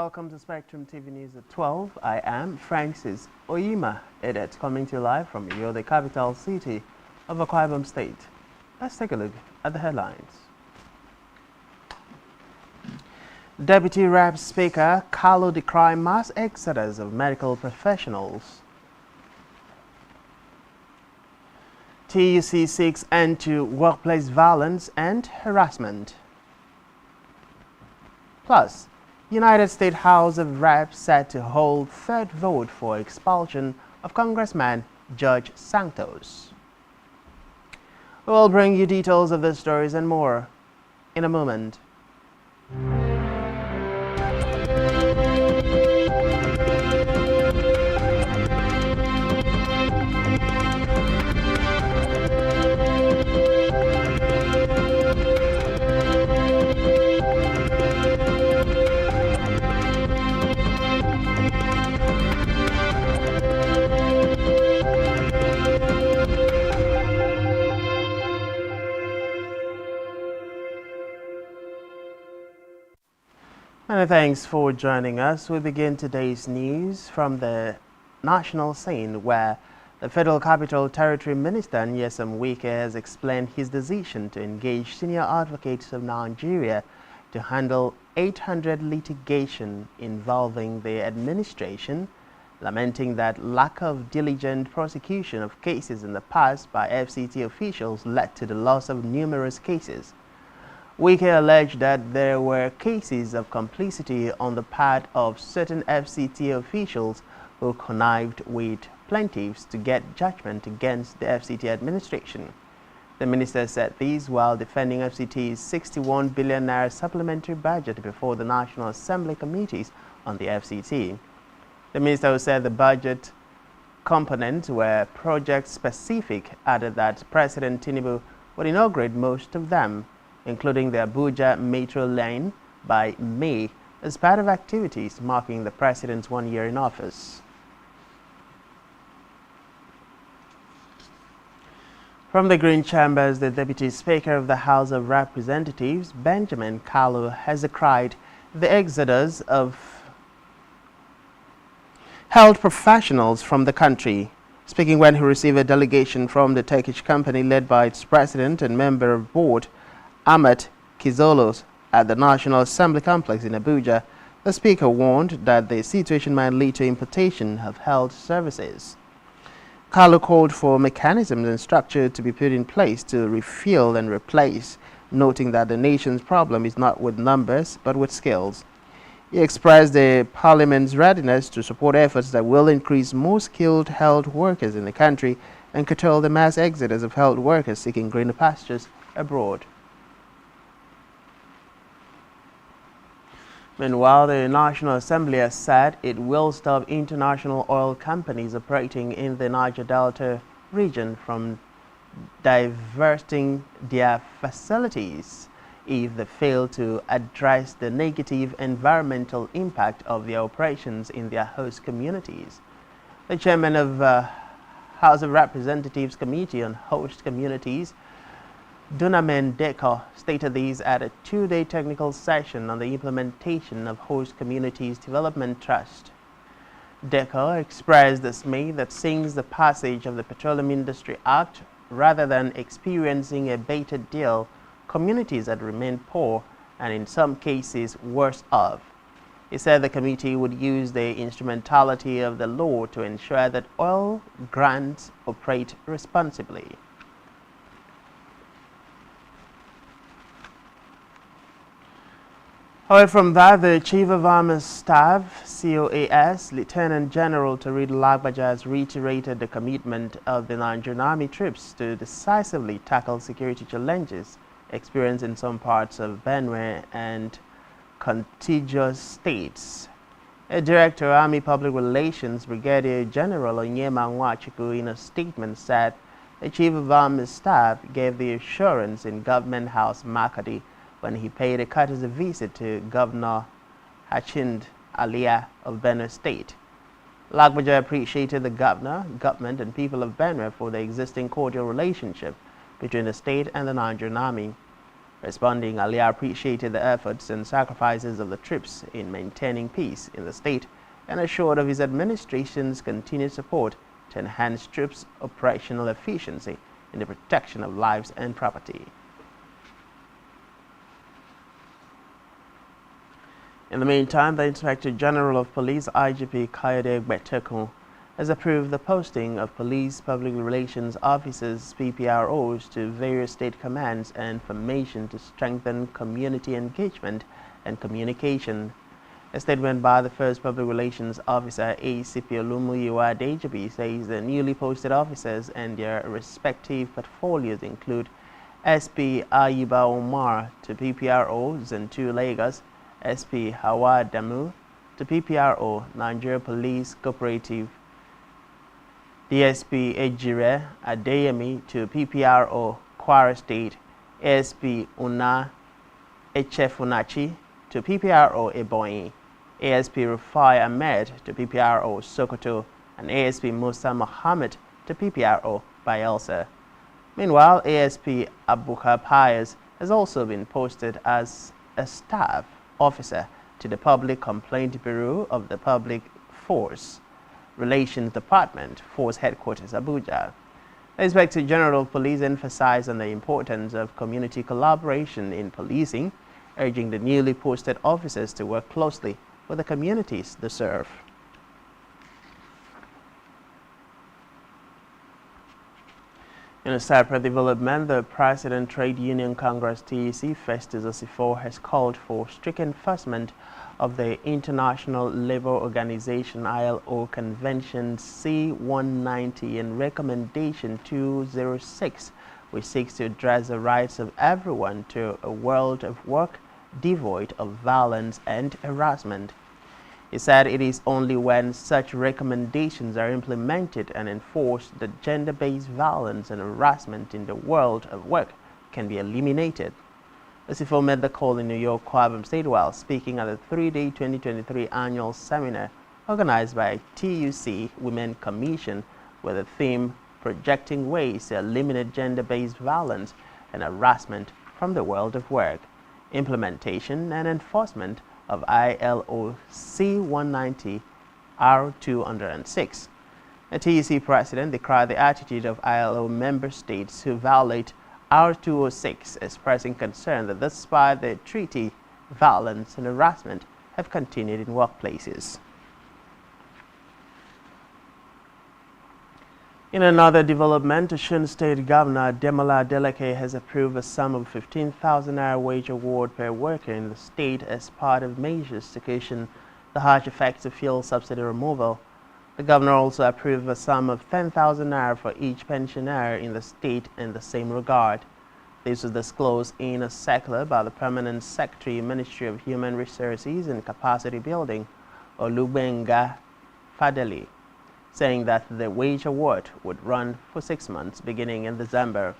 Welcome to Spectrum TV News at 12. I am Francis Oyima. It's coming to you live from the capital city of Akwa Ibom State. Let's take a look at the headlines. Deputy Rep Speaker Kalu decry mass exodus of medical professionals. TUC seeks end to workplace violence and harassment. Plus, United States House of Reps set to hold third vote for expulsion of Congressman George Santos. We'll bring you details of these stories and more in a moment. Many thanks for joining us. We begin today's news from the national scene, where the Federal Capital Territory Minister Nyesom Wike has explained his decision to engage senior advocates of Nigeria to handle 800 litigation involving the administration, lamenting that lack of diligent prosecution of cases in the past by FCT officials led to the loss of numerous cases. Wike alleged that there were cases of complicity on the part of certain FCT officials who connived with plaintiffs to get judgment against the FCT administration. The minister said this while defending FCT's 61 billion naira supplementary budget before the National Assembly committees on the FCT. The minister, who said the budget components were project-specific, added that President Tinubu would inaugurate most of them, including the Abuja Metro Line, by May, as part of activities marking the president's 1 year in office. From the Green Chambers, the Deputy Speaker of the House of Representatives, Benjamin Kalu, has decried the exodus of health professionals from the country. Speaking when he received a delegation from the Turkish company led by its president and member of board, Ahmet Kizolos, at the National Assembly complex in Abuja, the speaker warned that the situation might lead to importation of health services. Kalu called for mechanisms and structure to be put in place to refill and replace, noting that the nation's problem is not with numbers but with skills. He expressed the Parliament's readiness to support efforts that will increase more skilled health workers in the country and curtail the mass exodus of health workers seeking greener pastures abroad. Meanwhile, the National Assembly has said it will stop international oil companies operating in the Niger Delta region from diverting their facilities if they fail to address the negative environmental impact of their operations in their host communities. The chairman of House of Representatives Committee on Host Communities, Dunamen Deko, stated these at a two-day technical session on the implementation of Host Communities Development Trust. Deko expressed dismay that since the passage of the Petroleum Industry Act, rather than experiencing a better deal, communities had remained poor and in some cases worse off. He said the committee would use the instrumentality of the law to ensure that oil grants operate responsibly. Away from that, the Chief of Army Staff, COAS, Lieutenant General Tarid Lagbaja, has reiterated the commitment of the Nigerian Army troops to decisively tackle security challenges experienced in some parts of Benue and contiguous states. A Director of Army Public Relations, Brigadier General Onyema Nwachukwu, in a statement said the Chief of Army Staff gave the assurance in Government House Makadi when he paid a courtesy visit to Governor Hachind Alia of Benue State. Lagbaja appreciated the governor, government, and people of Benue for the existing cordial relationship between the state and the Nigerian Army. Responding, Ali appreciated the efforts and sacrifices of the troops in maintaining peace in the state and assured of his administration's continued support to enhance troops' operational efficiency in the protection of lives and property. In the meantime, the Inspector General of Police, IGP Kayode Gbetekun, has approved the posting of Police Public Relations Officers, PPROs, to various state commands and formation to strengthen community engagement and communication. A statement by the first Public Relations Officer, ACP Olumuyiwa Adejobi, says the newly posted officers and their respective portfolios include SP Ayuba Omar to PPRO Zentu Lagos, SP Hawa Damu to PPRO Nigeria Police Cooperative, DSP Ejire Adeyemi to PPRO Kwara State, ASP Una Echefunachi to PPRO Ebonyi, ASP Rufai Ahmed to PPRO Sokoto, and ASP Musa Mohammed to PPRO Bayelsa. Meanwhile, ASP Abubakar Pius has also been posted as a staff officer to the Public Complaint Bureau of the Public Force Relations Department, Force Headquarters, Abuja. The Inspector General of Police emphasized on the importance of community collaboration in policing, urging the newly posted officers to work closely with the communities they serve. In a separate development, the President Trade Union Congress TEC Festus Osifo has called for strict enforcement of the International Labour Organization ILO Convention C-190 and Recommendation 206, which seeks to address the rights of everyone to a world of work devoid of violence and harassment. He said it is only when such recommendations are implemented and enforced that gender-based violence and harassment in the world of work can be eliminated. Osifo made the call in New York, Kwabam State while speaking at the three-day 2023 annual seminar organized by TUC Women Commission with the theme Projecting Ways to Eliminate Gender-Based Violence and Harassment from the World of Work, Implementation and Enforcement of ILO C-190 R-206. The TEC president decried the attitude of ILO member states who violate R-206, expressing concern that despite the treaty, violence and harassment have continued in workplaces. In another development, Osun State Governor Demola Adeleke has approved a sum of 15,000 naira wage award per worker in the state as part of measures to cushion the harsh effects of fuel subsidy removal. The governor also approved a sum of 10,000 naira for each pensioner in the state in the same regard. This was disclosed in a circular by the Permanent Secretary, Ministry of Human Resources and Capacity Building, Olubenga Fadeli, saying that the wage award would run for 6 months beginning in December.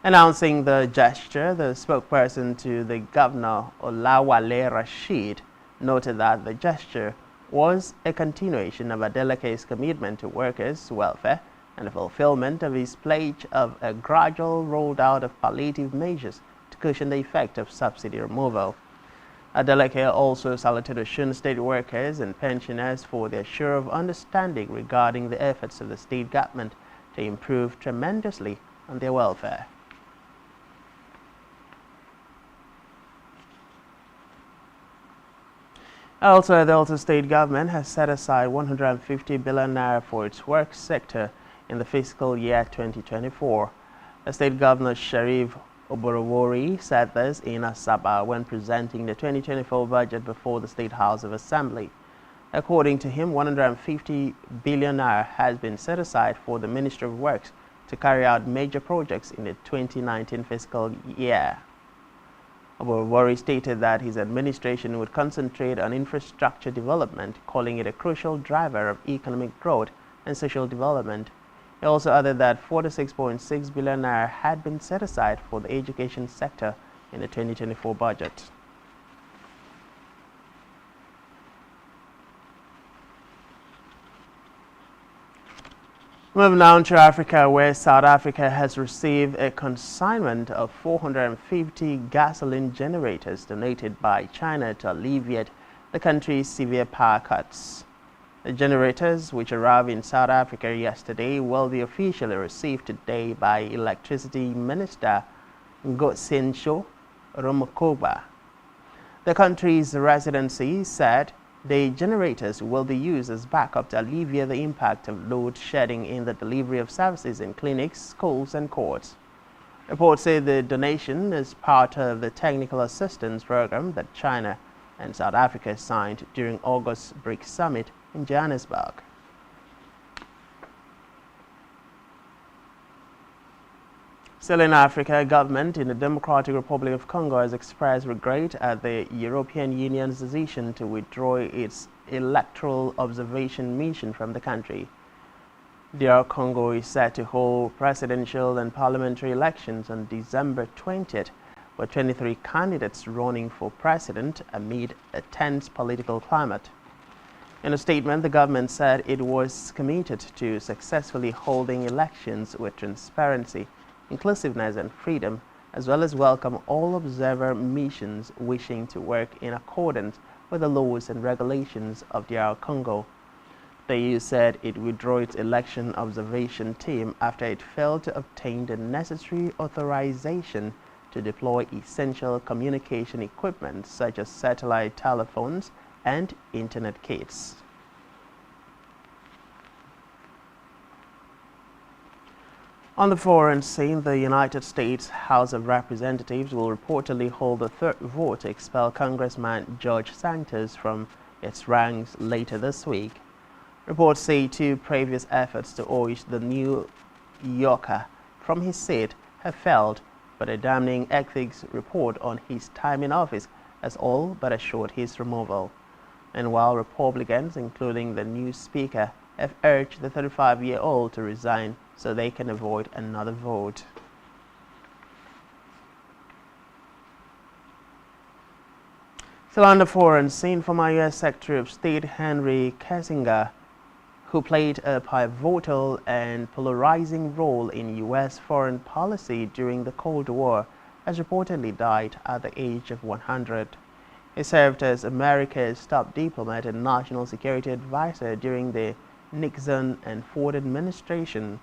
Announcing the gesture, the spokesperson to the governor, Olawale Rashid, noted that the gesture was a continuation of Adeleke's commitment to workers' welfare and the fulfillment of his pledge of a gradual rollout of palliative measures to cushion the effect of subsidy removal. Adeleke also saluted Osun State workers and pensioners for their show of understanding regarding the efforts of the state government to improve tremendously on their welfare. Also, the Delta State government has set aside 150 billion naira for its work sector in the fiscal year 2024. The state governor Sharif Oborowori said this in Asaba when presenting the 2024 budget before the State House of Assembly. According to him, 150 billion naira has been set aside for the Ministry of Works to carry out major projects in the 2019 fiscal year. Oborowori stated that his administration would concentrate on infrastructure development, calling it a crucial driver of economic growth and social development. He also added that 46.6 billion naira had been set aside for the education sector in the 2024 budget. Moving on to Africa, where South Africa has received a consignment of 450 gasoline generators donated by China to alleviate the country's severe power cuts. The generators, which arrived in South Africa yesterday, will be officially received today by Electricity Minister Ngosinsho Romakoba. The country's residency said the generators will be used as backup to alleviate the impact of load shedding in the delivery of services in clinics, schools, and courts. Reports say the donation is part of the technical assistance program that China and South Africa signed during August's BRICS summit in Johannesburg. Still in Africa, government in the Democratic Republic of Congo has expressed regret at the European Union's decision to withdraw its electoral observation mission from the country. DR Congo is set to hold presidential and parliamentary elections on December 20th, with 23 candidates running for president amid a tense political climate. In a statement, the government said it was committed to successfully holding elections with transparency, inclusiveness and freedom, as well as welcome all observer missions wishing to work in accordance with the laws and regulations of DR Congo. The EU said it withdrew its election observation team after it failed to obtain the necessary authorization to deploy essential communication equipment such as satellite telephones and internet kits. On the foreign scene, the United States House of Representatives will reportedly hold a third vote to expel Congressman George Santos from its ranks later this week. Reports say two previous efforts to oust the New Yorker from his seat have failed, but a damning ethics report on his time in office has all but assured his removal. And while Republicans, including the new Speaker, have urged the 35-year-old to resign so they can avoid another vote. Still on the foreign scene, former U.S. Secretary of State Henry Kissinger, who played a pivotal and polarizing role in U.S. foreign policy during the Cold War, has reportedly died at the age of 100. He served as America's top diplomat and national security advisor during the Nixon and Ford administration.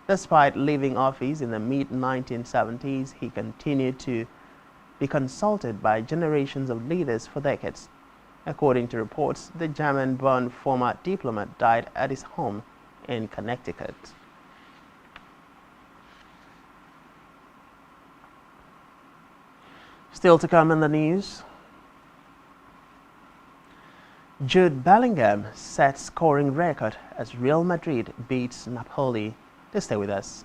Despite leaving office in the mid-1970s, he continued to be consulted by generations of leaders for decades. According to reports, the German-born former diplomat died at his home in Connecticut. Still to come in the news, Jude Bellingham sets scoring record as Real Madrid beats Napoli. Please stay with us.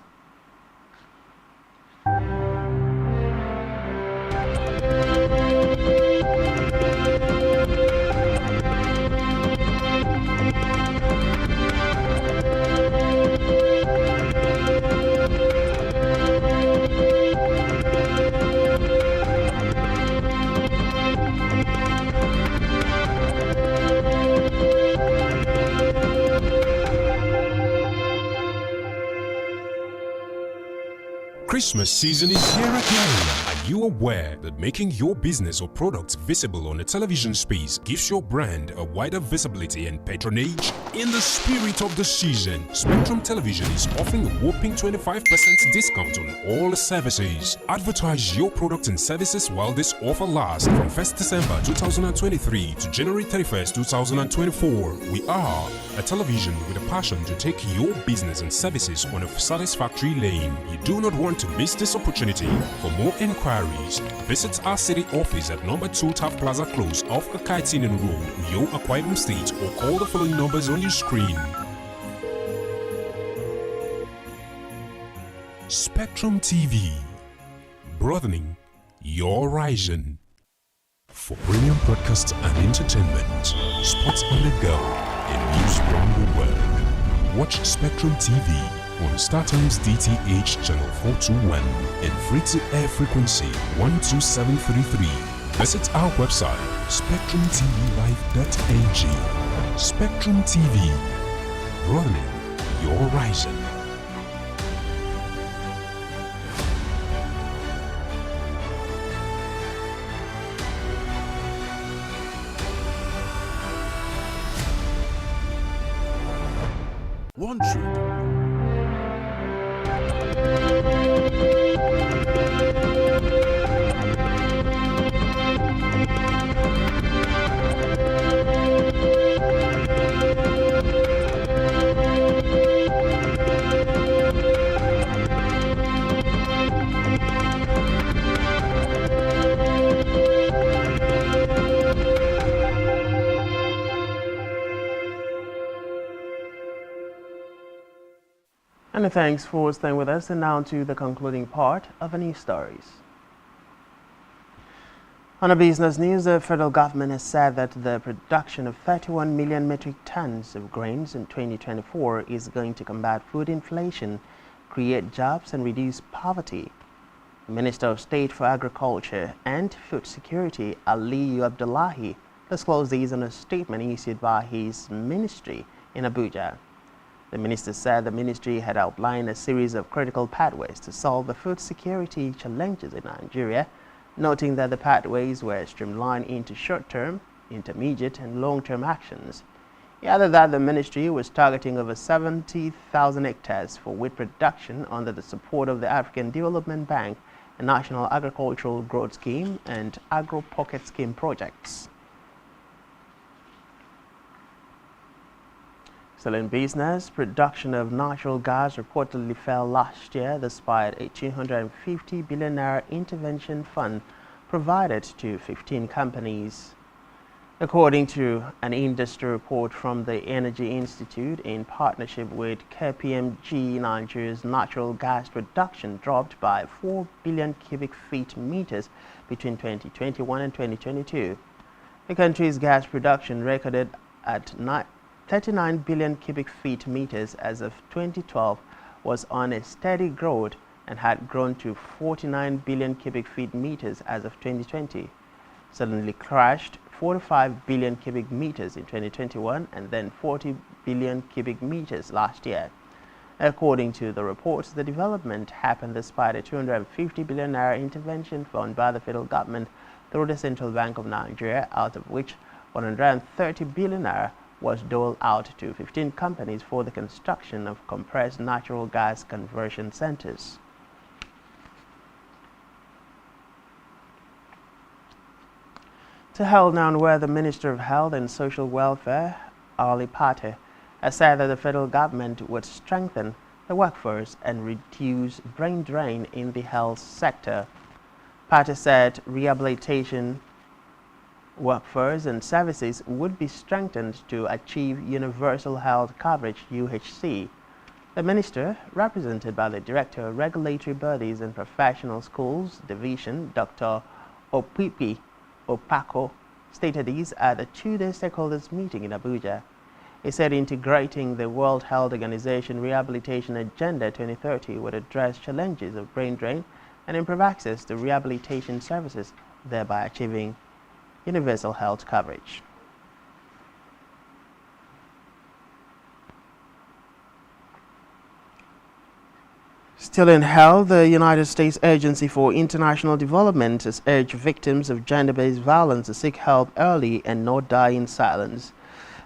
Christmas season is here again. Are you aware that making your business or products visible on a television space gives your brand a wider visibility and patronage? In the spirit of the season, Spectrum Television is offering a whopping 25% discount on all services. Advertise your products and services while this offer lasts from 1st December 2023 to January 31st, 2024. We are a television with a passion to take your business and services on a satisfactory lane. You do not want to miss this opportunity. For more inquiries, visit our city office at number 2 Taft Plaza Close off Akaitinen Road, Uyo, Akwa Ibom State, or call the following numbers on your screen. Spectrum TV, broadening your horizon. For premium broadcasts and entertainment, sports on the go, and news around the world, watch Spectrum TV on StarTimes DTH Channel 421 and free-to-air frequency 12733. Visit our website, spectrumtvlive.ng. Spectrum TV, broadening your horizon. One truth. And thanks for staying with us, and now to the concluding part of the news stories. On a business news, the federal government has said that the production of 31 million metric tons of grains in 2024 is going to combat food inflation, create jobs, and reduce poverty. The Minister of State for Agriculture and Food Security, Aliyu Abdullahi, disclosed these in a statement issued by his ministry in Abuja. The minister said the ministry had outlined a series of critical pathways to solve the food security challenges in Nigeria, noting that the pathways were streamlined into short-term, intermediate, and long-term actions. He added that the ministry was targeting over 70,000 hectares for wheat production under the support of the African Development Bank, a National Agricultural Growth Scheme, and Agro Pocket Scheme projects. Still in business, production of natural gas reportedly fell last year despite a 250 billion naira intervention fund provided to 15 companies. According to an industry report from the Energy Institute in partnership with KPMG, Nigeria's natural gas production dropped by 4 billion cubic feet meters between 2021 and 2022. The country's gas production recorded at 39 billion cubic feet meters as of 2012 was on a steady growth and had grown to 49 billion cubic feet meters as of 2020. Suddenly crashed 45 billion cubic meters in 2021 and then 40 billion cubic meters last year. According to the reports, the development happened despite a 250 billion naira intervention fund by the federal government through the Central Bank of Nigeria, out of which 130 billion naira was doled out to 15 companies for the construction of compressed natural gas conversion centers. To Health now, where the Minister of Health and Social Welfare, Ali Pate, has said that the federal government would strengthen the workforce and reduce brain drain in the health sector. Pate said rehabilitation workforce and services would be strengthened to achieve universal health coverage (UHC). The minister, represented by the Director of Regulatory Bodies and Professional Schools Division, Dr. Opipi Opako, stated these at a two-day stakeholders meeting in Abuja. He said integrating the World Health Organization Rehabilitation Agenda 2030 would address challenges of brain drain and improve access to rehabilitation services, thereby achieving universal health coverage. Still in health, the United States Agency for International Development has urged victims of gender-based violence to seek help early and not die in silence.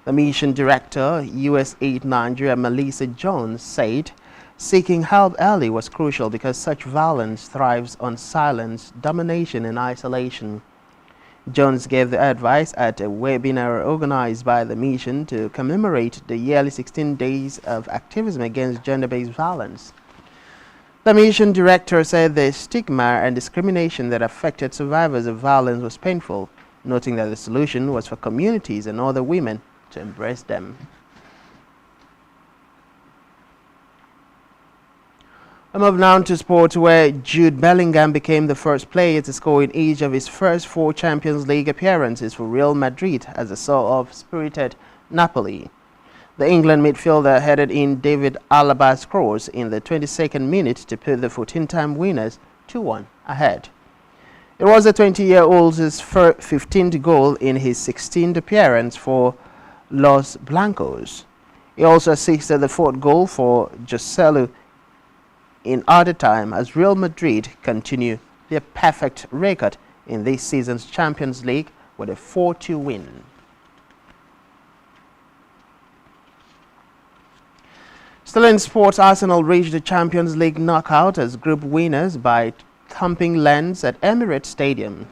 The mission director, USAID Nigeria, Melissa Jones, said seeking help early was crucial because such violence thrives on silence, domination, and isolation. Jones gave the advice at a webinar organized by the mission to commemorate the yearly 16 days of activism against gender-based violence. The mission director said the stigma and discrimination that affected survivors of violence was painful, noting that the solution was for communities and other women to embrace them. We move now to sports, where Jude Bellingham became the first player to score in each of his first 4 Champions League appearances for Real Madrid as a sort of spirited Napoli. The England midfielder headed in David Alaba's cross in the 22nd minute to put the 14-time winners 2-1 ahead. It was the 20-year-old's 15th goal in his 16th appearance for Los Blancos. He also assisted the fourth goal for Joselu in added time as Real Madrid continue their perfect record in this season's Champions League with a 4-2 win. Still in sports, Arsenal reached the Champions League knockout as group winners by thumping Lens at Emirates Stadium.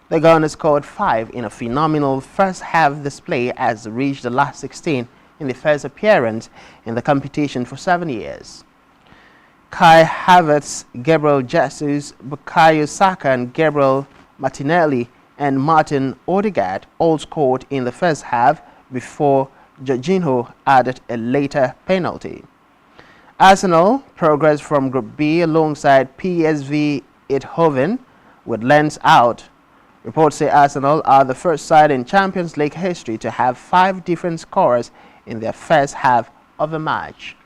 The Gunners scored 5 in a phenomenal first-half display as they reached the last 16 in the first appearance in the competition for 7 years. Kai Havertz, Gabriel Jesus, Bukayo Saka and Gabriel Martinelli and Martin Odegaard all scored in the first half before Jorginho added a later penalty. Arsenal progressed from Group B alongside PSV Eindhoven with Lens out. Reports say Arsenal are the first side in Champions League history to have 5 different scorers in their first half of a match.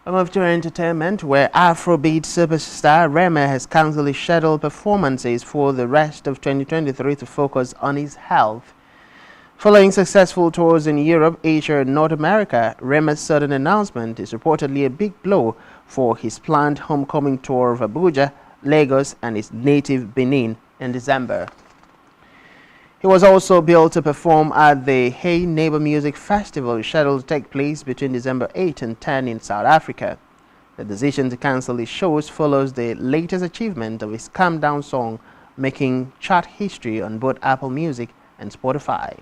We move to entertainment, where Afrobeat superstar Rema has cancelled his scheduled performances for the rest of 2023 to focus on his health. Following successful tours in Europe, Asia and North America, Rema's sudden announcement is reportedly a big blow for his planned homecoming tour of Abuja, Lagos and his native Benin in December. He was also billed to perform at the Hey Neighbor Music Festival scheduled to take place between December 8 and 10 in South Africa. The decision to cancel his shows follows the latest achievement of his Calm Down song, making chart history on both Apple Music and Spotify.